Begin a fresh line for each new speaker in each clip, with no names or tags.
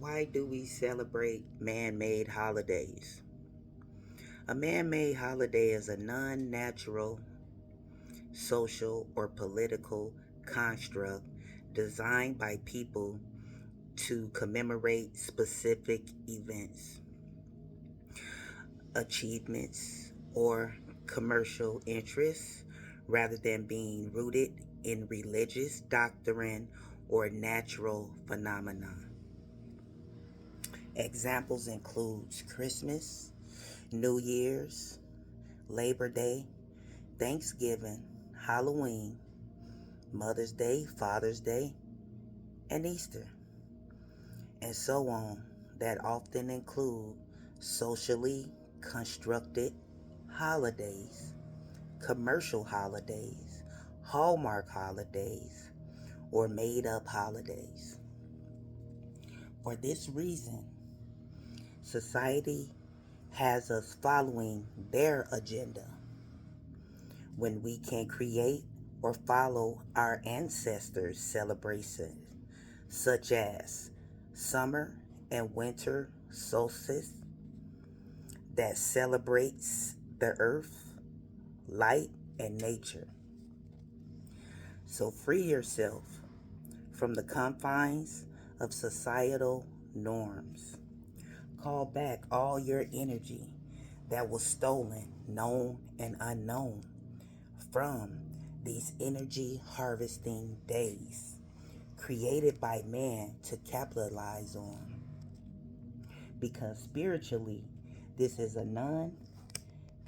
Why do we celebrate man made holidays? A man made holiday is a non natural, social, or political construct designed by people to commemorate specific events, achievements, or commercial interests rather than being rooted in religious doctrine or natural phenomena. Examples include Christmas, New Year's, Labor Day, Thanksgiving, Halloween, Mother's Day, Father's Day, and Easter, and so on, that often include socially constructed holidays, commercial holidays, Hallmark holidays, or made up holidays. For this reason, society has us following their agenda when we can create or follow our ancestors' celebrations, such as summer and winter solstice that celebrates the earth, light, and nature. So free yourself from the confines of societal norms. Call back all your energy that was stolen, known and unknown, from these energy harvesting days created by man to capitalize on. Because spiritually, this is a non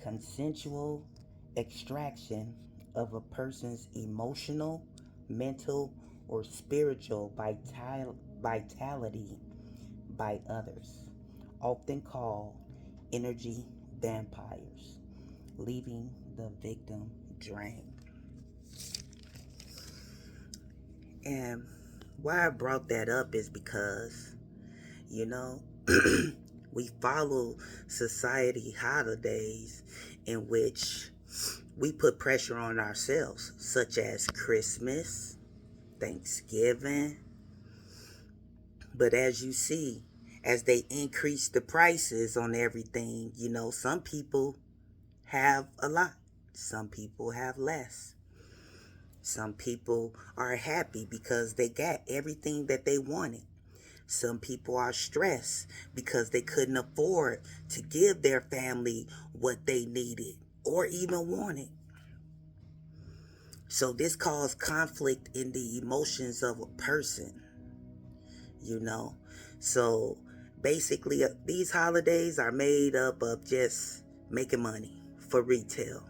consensual extraction of a person's emotional, mental, or spiritual vitality by others, often called energy vampires, leaving the victim drained. And why I brought that up is because, you know, we follow society holidays in which we put pressure on ourselves, such as Christmas, Thanksgiving. But as you see, as they increase the prices on everything, some people have a lot, some people have less. Some people are happy because they got everything that they wanted. Some people are stressed because they couldn't afford to give their family what they needed or even wanted. So this caused conflict in the emotions of a person, you know. So basically, these holidays are made up of just making money for retail,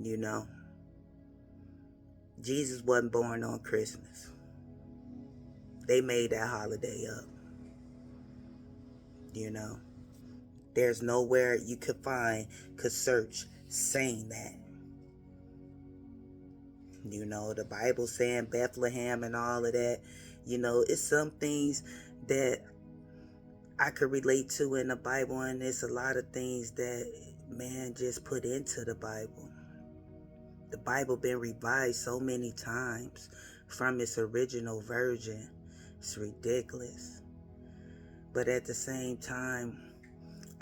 you know. Jesus wasn't born on Christmas. They made that holiday up, you know. There's nowhere you could search saying that. The Bible saying Bethlehem and all of that. It's some things that I could relate to in the Bible, and it's a lot of things that man just put into the Bible. The Bible been revised so many times from its original version. It's ridiculous. But at the same time,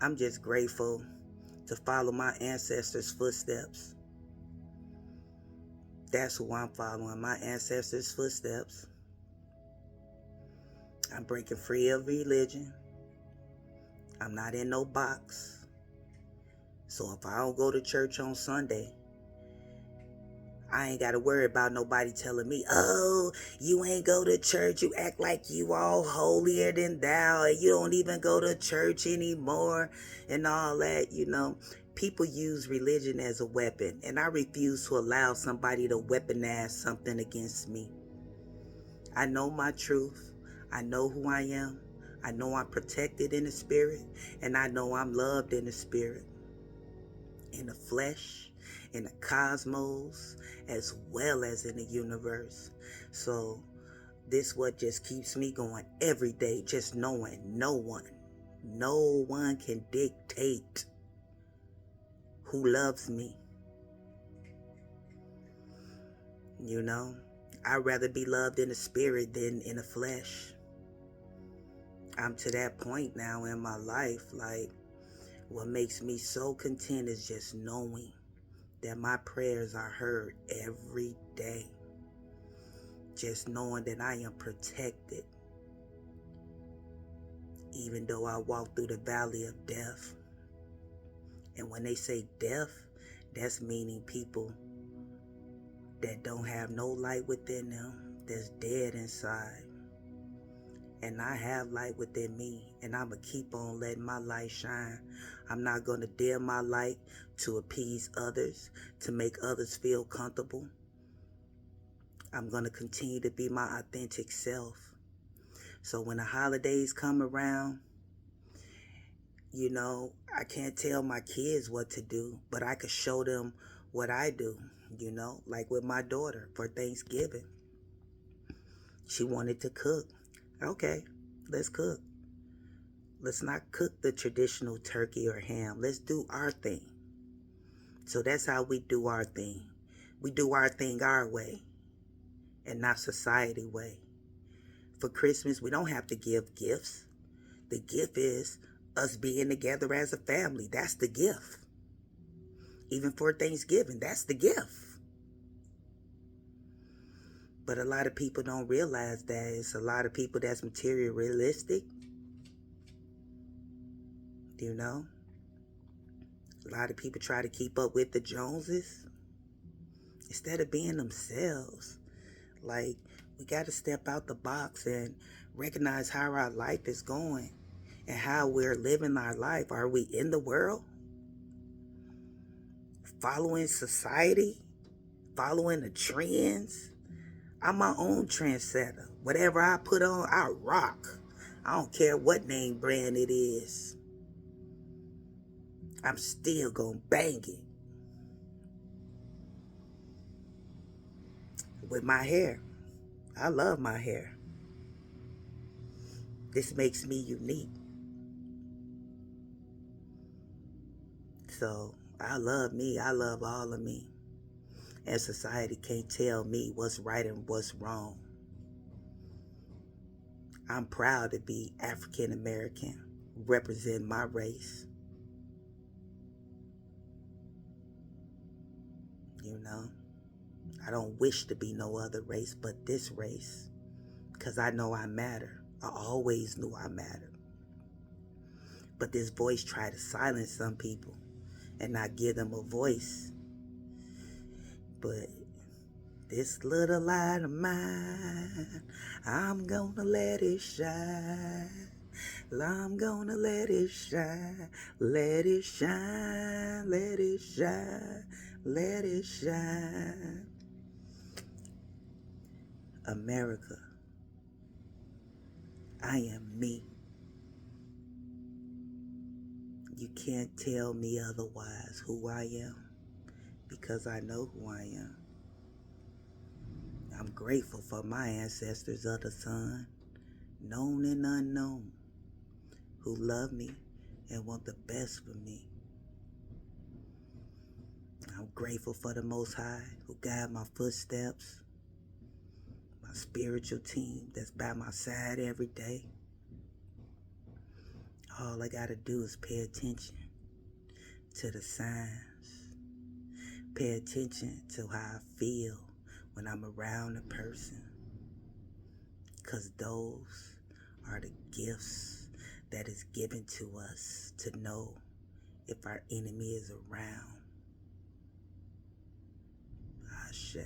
I'm just grateful to follow my ancestors' footsteps. That's who I'm following, my ancestors' footsteps. I'm breaking free of religion. I'm not in no box. So if I don't go to church on Sunday, I ain't got to worry about nobody telling me, oh, you ain't go to church. You act like you all holier than thou, and you don't even go to church anymore and all that, People use religion as a weapon, and I refuse to allow somebody to weaponize something against me. I know my truth. I know who I am. I know I'm protected in the spirit, and I know I'm loved in the spirit, in the flesh, in the cosmos, as well as in the universe. So this what just keeps me going every day, just knowing no one can dictate who loves me. I'd rather be loved in the spirit than in the flesh. I'm to that point now in my life, like, what makes me so content is just knowing that my prayers are heard every day. Just knowing that I am protected. Even though I walk through the valley of death. And when they say death, that's meaning people that don't have no light within them, that's dead inside. And I have light within me, and I'm going to keep on letting my light shine. I'm not going to dim my light to appease others, to make others feel comfortable. I'm going to continue to be my authentic self. So when the holidays come around, you know, I can't tell my kids what to do, but I could show them what I do, you know, like with my daughter for Thanksgiving. She wanted to cook. Okay, let's cook. Let's not cook the traditional turkey or ham. Let's do our thing. So that's how we do our thing. We do our thing our way and not society way. For Christmas, we don't have to give gifts. The gift is us being together as a family. That's the gift. Even for Thanksgiving, that's the gift. But a lot of people don't realize that it's a lot of people that's materialistic. You know? A lot of people try to keep up with the Joneses instead of being themselves. Like, we got to step out the box and recognize how our life is going and how we're living our life. Are we in the world? Following society? Following the trends? I'm my own trendsetter. Whatever I put on, I rock. I don't care what name brand it is. I'm still gonna bang it. With my hair. I love my hair. This makes me unique. So, I love me. I love all of me. And society can't tell me what's right and what's wrong. I'm proud to be African American, represent my race. You know, I don't wish to be no other race but this race, because I know I matter. I always knew I mattered. But this voice tried to silence some people and not give them a voice. But this little light of mine, I'm gonna let it shine. I'm gonna let it shine, let it shine, let it shine, let it shine. America, I am me. You can't tell me otherwise who I am, because I know who I am. I'm grateful for my ancestors of the sun, known and unknown, who love me and want the best for me. I'm grateful for the Most High who guide my footsteps, my spiritual team that's by my side every day. All I gotta do is pay attention to the signs. Pay attention to how I feel when I'm around a person. Because those are the gifts that is given to us to know if our enemy is around. Ashe.